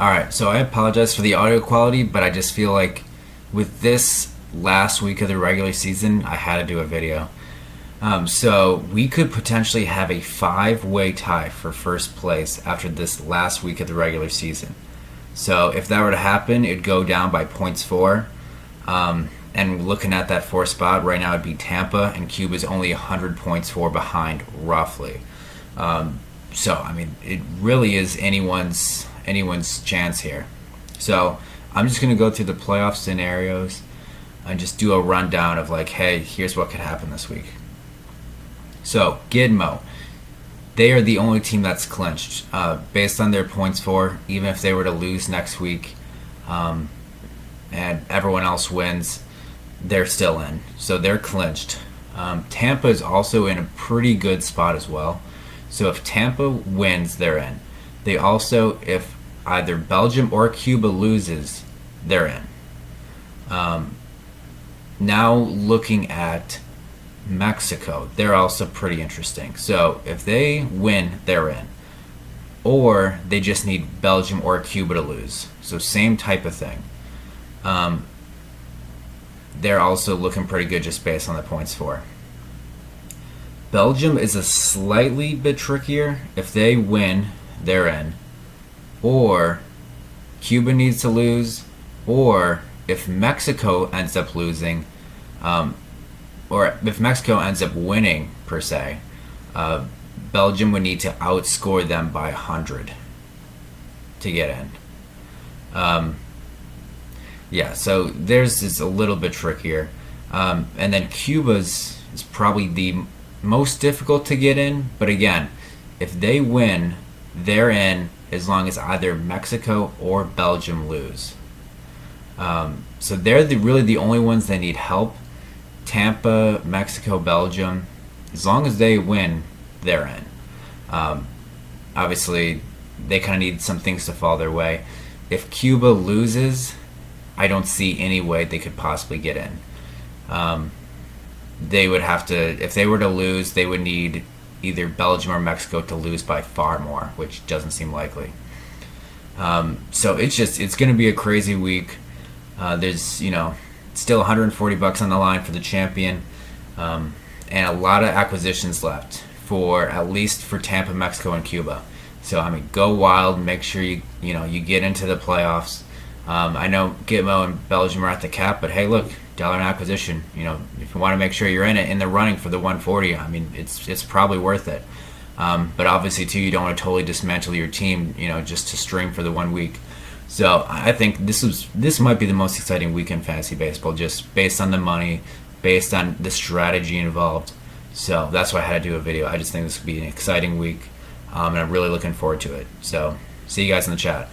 Alright, so I apologize for the audio quality, but I just feel like with this last week of the regular season, I had to do a video. So we could potentially have a five-way tie for first place after this last week of the regular season. So if that were to happen, it'd go down by points four. And looking at that fourth spot right now, it'd be Tampa, and Cuba's only 100 points for behind, roughly. So I mean, it really is anyone's chance here. So I'm just gonna go through the playoff scenarios and just do a rundown of like, hey, here's what could happen this week. So Gidmo, they are the only team that's clinched based on their points for. Even if they were to lose next week, and everyone else wins, they're still in. So they're clinched. Tampa is also in a pretty good spot as well. So if Tampa wins, they're in. They also, if either Belgium or Cuba loses, they're in. Now looking at Mexico, they're also pretty interesting. So if they win, they're in. Or they just need Belgium or Cuba to lose. So same type of thing. They're also looking pretty good just based on the points for. Belgium is a slightly bit trickier. If they win, they're in. Or Cuba needs to lose. Or if Mexico ends up losing, or if Mexico ends up winning, per se, Belgium would need to outscore them by 100 to get in. Yeah, so theirs is a little bit trickier. And then Cuba's is probably the most difficult to get in. But again, if they win, they're in as long as either Mexico or Belgium lose. So they're really the only ones that need help. Tampa, Mexico, Belgium, as long as they win, they're in. Obviously, they kind of need some things to fall their way. If Cuba loses, I don't see any way they could possibly get in. They would have to, if they were to lose, they would need either Belgium or Mexico to lose by far more, which doesn't seem likely. So it's going to be a crazy week. There's, still $140 on the line for the champion, and a lot of acquisitions left for at least for Tampa, Mexico, and Cuba. So I mean, go wild. Make sure you get into the playoffs. I know Gitmo and Belgium are at the cap, but hey, look, dollar an acquisition. If you want to make sure you're in the running for the 140, I mean, it's probably worth it. But obviously, too, you don't want to totally dismantle your team, just to string for the 1 week. So I think this might be the most exciting week in fantasy baseball, just based on the money, based on the strategy involved. So that's why I had to do a video. I just think this would be an exciting week, and I'm really looking forward to it. So see you guys in the chat.